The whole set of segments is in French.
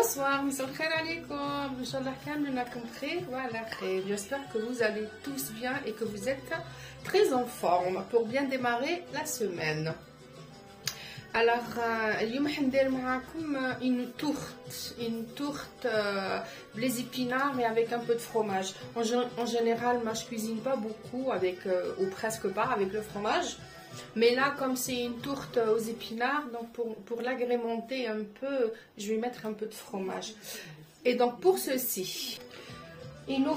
Bonsoir, j'espère que vous allez tous bien et que vous êtes très en forme pour bien démarrer la semaine. Alors, اليوم حندير معاكم une tourte les épinards mais avec un peu de fromage. En général, moi je cuisine pas beaucoup avec ou presque pas avec le fromage. Mais là, comme c'est une tourte aux épinards, donc pour l'agrémenter un peu, je vais mettre un peu de fromage. Et donc pour ceci, il nous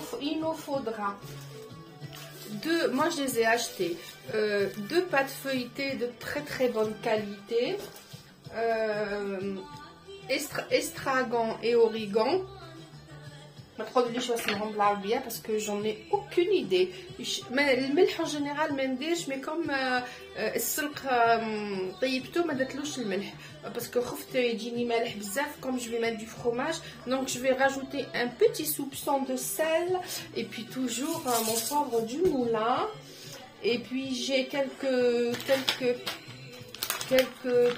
faudra moi je les ai achetés, deux pâtes feuilletées de très bonne qualité, estragon et origan. Parce que j'en ai aucune idée. Mais le milk en général mais comme السلق طيبته ما درتلوش الملح parce que خفت يجيني مالح بزاف comme je vais mettre du fromage, donc je vais rajouter un petit soupçon de sel et puis toujours mon poivre du moulin, et puis j'ai quelques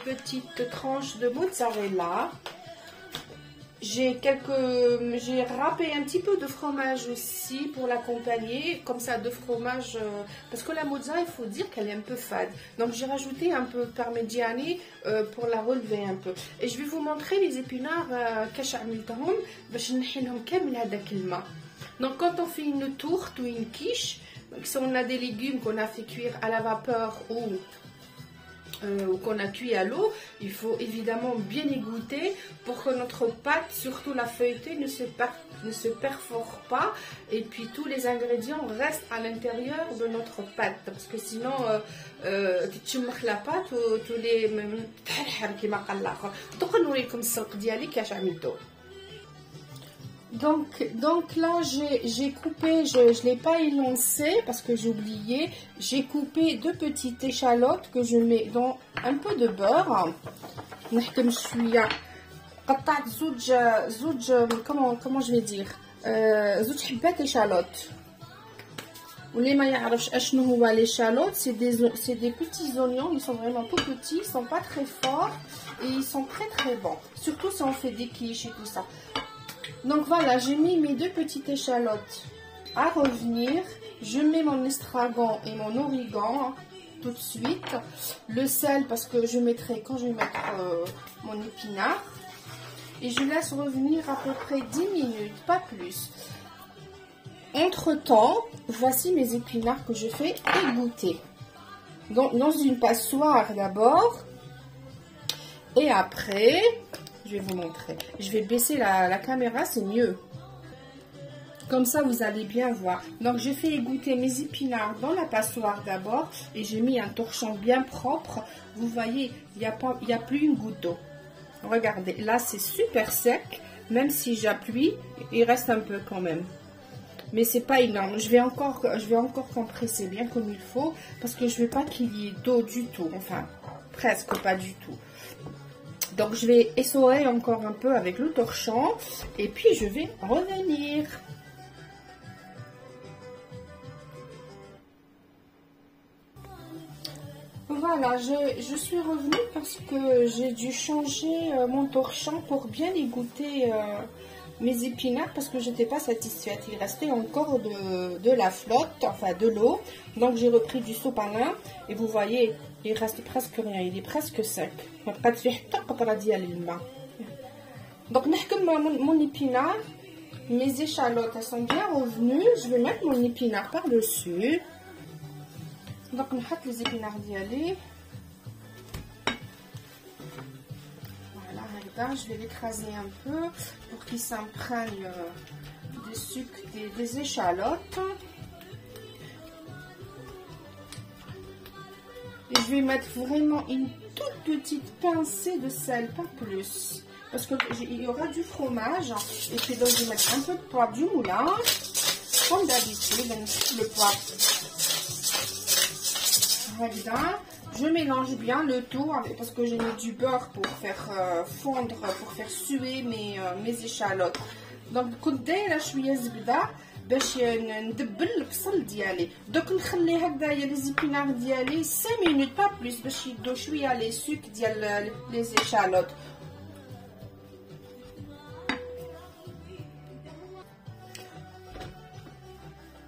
petites tranches de mozzarella. J'ai râpé un petit peu de fromage aussi pour l'accompagner, comme ça, de fromage, parce que la mozza, il faut dire qu'elle est un peu fade. Donc j'ai rajouté un peu parmigiani pour la relever un peu. Et je vais vous montrer les épinards كاش عملتهم باش نحي لهم كامل هذاك الماء. Donc quand on fait une tourte ou une quiche, si on a des légumes qu'on a fait cuire à la vapeur ou qu'on a cuit à l'eau, il faut évidemment bien égoutter pour que notre pâte, surtout la feuilletée, ne se perfore pas, et puis tous les ingrédients restent à l'intérieur de notre pâte, parce que sinon تتشمخ la pâte وتولي تحرحر كيما قال الاخر. دوك نوريكم السلق ديالي كاش عملته. Donc là j'ai coupé, je ne l'ai pas élancé parce que j'ai oublié, j'ai coupé deux petites échalotes que je mets dans un peu de beurre. نحكم شوية قطعت زوج comment je vais dire زوج حبات échalotes. واللي ما يعرفش اشنو هو l'échalote, c'est des petits oignons, ils sont vraiment tout petits, ils sont pas très forts et ils sont très bons, surtout si on fait des quiches et tout ça. Donc voilà, j'ai mis mes deux petites échalotes à revenir. Je mets mon estragon et mon origan tout de suite. Le sel parce que je mettrai quand je vais mettre mon épinard. Et je laisse revenir à peu près 10 minutes, pas plus. Entre temps, voici mes épinards que je fais égoutter. Donc dans une passoire d'abord. Et après... je vais vous montrer. Je vais baisser la caméra, c'est mieux. Comme ça, vous allez bien voir. Donc, je fais égoutter mes épinards dans la passoire d'abord. Et j'ai mis un torchon bien propre. Vous voyez, il n'y a plus une goutte d'eau. Regardez, là, c'est super sec. Même si j'appuie, il reste un peu quand même. Mais c'est pas énorme. Je vais encore compresser bien comme il faut. Parce que je ne veux pas qu'il y ait d'eau du tout. Enfin, presque pas du tout. Donc je vais essorer encore un peu avec le torchon et puis je vais revenir. Voilà, je suis revenue parce que j'ai dû changer mon torchon pour bien égoutter mes épinards parce que je n'étais pas satisfaite. Il restait encore de la flotte, enfin de l'eau. Donc j'ai repris du sopalin et vous voyez, il reste presque rien, il est presque sec. Donc mon épinard, mes échalotes elles sont bien revenues. Je vais mettre mon épinard par dessus. Donc on met les épinards d'y voilà, je vais l'écraser un peu pour qu'il s'imprègne des sucres des échalotes. Et je vais mettre vraiment une toute petite pincée de sel, pas plus. Parce qu'il y aura du fromage. Et puis donc je vais mettre un peu de poivre du moulin. Comme d'habitude, le poivre. Voilà. Je mélange bien le tout parce que j'ai mis du beurre pour faire fondre, pour faire suer mes échalotes. Donc, كنت دايره شويه زبده باش ندبل البصل ديالي. دوك نخلي هكذايا لي زيبينار ديالي 5 minutes pas plus باش يدو شويه لي سوك ديال لي échalotes.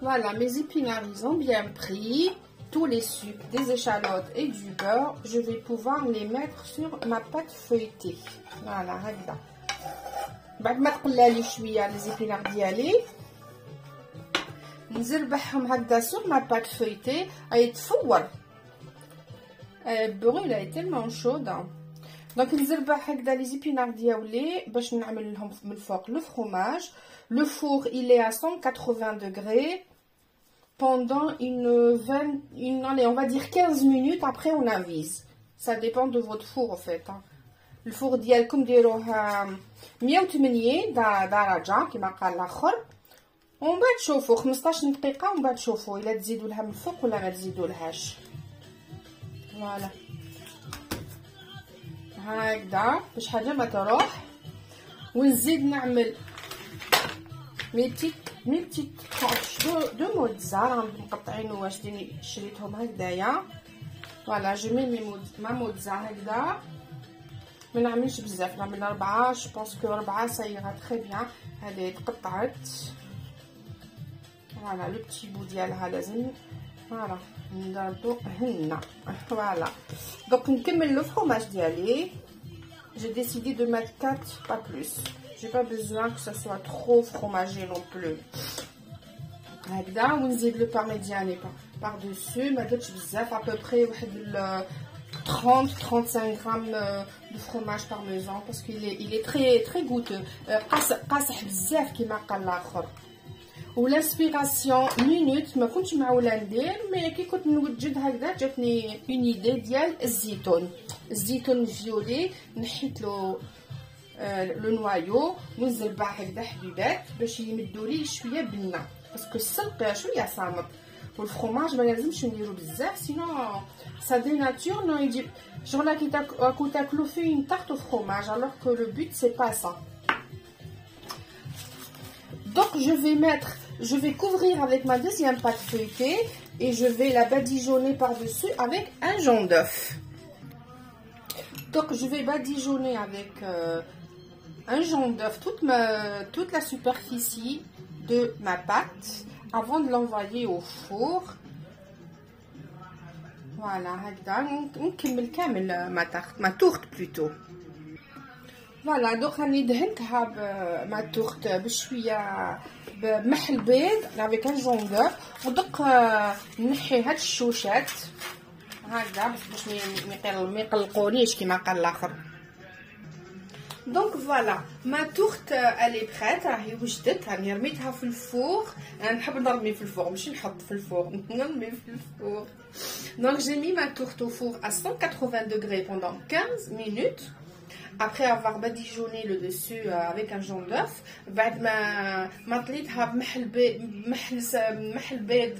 Voilà, mes épinards, ils ont bien pris. Tous les sucres, des échalotes et du beurre, je vais pouvoir les mettre sur ma pâte feuilletée. Voilà, هكذا. بعد ما تقلالي شويه les épinards ديالي نزربحهم هكذا sur ma pâte feuilletée يتفور. البوغ il est tellement chaud. Donc نزربح هكذا les épinards ديالي باش نعمل لهم من الفوق le fromage. Le four il est à 180 degrés. Pendant allez, on va dire 15 minutes, après on avise. Ça dépend de votre four en fait. Le four ديالكم ديروه 180 درجة كما قال الاخر. ومن بعد تشوفوا 15 دقيقة ومن بعد تشوفوا الا تزيدوا لها من الفوق ولا ما تزيدوا لهاش. فوالا. هكذا باش حاجة ما تروح. ونزيد نعمل مي بتيت ترانش دو موتزا مقطعين واجدين شريتهم هكذايا. فوالا جو مي ما موتزا هكذا ما نعملش بزاف، نعمل 4. جو بونس كو 4 سايغا تري بيان. هذه تقطعت. فوالا لو بتي بو ديالها لازم فوالا نضربو هنا. فوالا دونك نكمل لو فرomage ديالي. J'ai décidé de mettre 4, pas plus. J'ai pas besoin que ça soit trop fromagé non plus. هكذا ونزيد le parmigiano par-dessus. ما درتش بزاف، à peu près 30-35 grammes de fromage parmesan parce qu'il est très goûteux. قاصح بزاف كما قال الاخر. والانسبيراسيون مينوت ما كنتش معوله ندير، مي كي كنت نوجد هكذا جاتني اون ايدي ديال الزيتون الفيولي. نحيت له لو نوايو ونزربع هكذا حبيبات باش يمدوا لي شويه بنه باسكو السلق شويه صامت. والفرomage ما لازمش نديرو بزاف سينو ça dénature. Non, il dit genre là qui t'a fait une tarte au fromage alors que le but c'est pas ça. Donc je vais couvrir avec ma deuxième pâte feuilletée et je vais la badigeonner par-dessus avec un jaune d'œuf. Donc je vais badigeonner avec un jaune d'œuf toute la superficie de ma pâte avant de l'envoyer au four. Voilà, نكمل كامل ma tourte plutôt. فوالا دوك راني دهنتها مع التورت بشويه بمحل بيض افيك ان جون دوف. ودق نحي هاد الشوشات هكذا باش ما يقلقونيش كما قال الاخر. دونك فوالا ما تورت الي بريت راهي وجدت. راني رميتها في الفور. انا نحب نرمي في الفور ماشي نحط في الفور، نرمي في الفور. دونك جي مي ما تورت au four à 180 degrés pendant 15 minutes. Après avoir badigeonné le dessus avec un jaune d'œuf, بعد ما طليتها بمحل بيض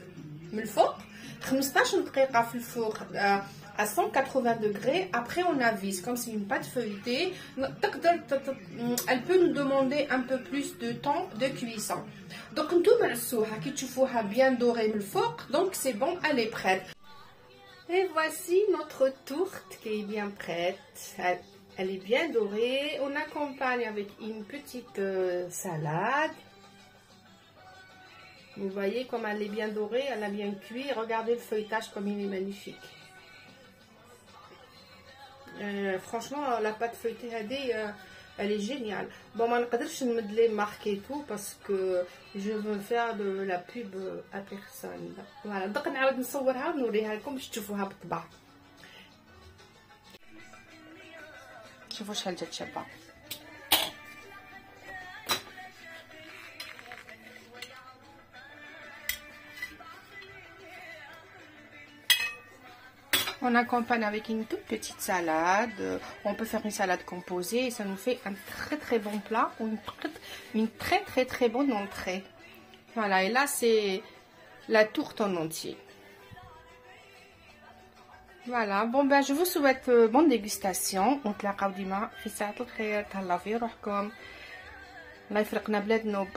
من الفوق 15 دقيقة في الفور à 180 degrés. Après on avise comme c'est une pâte feuilletée. Elle peut nous demander un peu plus de temps de cuisson. Donc نتوما عسوها كي تشوفوها bien dorée من الفوق. Donc c'est bon, elle est prête. Et voici notre tourte qui est bien prête. Elle est bien dorée. On accompagne avec une petite salade. Vous voyez comme elle est bien dorée, elle a bien cuit. Regardez le feuilletage comme il est magnifique. Franchement, la pâte feuilletée elle est géniale. Bon, ما نقدرش نمد لي marque et tout parce que je veux faire de la pub à personne. Voilà, donc نعاود نصورها ونوريها لكم باش تشوفوها بالطبع. شوفوا شحال جات شابه. On accompagne avec une toute petite salade. On peut faire une salade composée et ça nous fait un très bon plat ou une très bonne entrée. Voilà, et là c'est la tourte en entier. Voilà, bon ben je vous souhaite bonne dégustation. ونتلاقاو ديما في ساعة الخير. تهلاو في روحكم. الله يفرقنا بلاد نوب.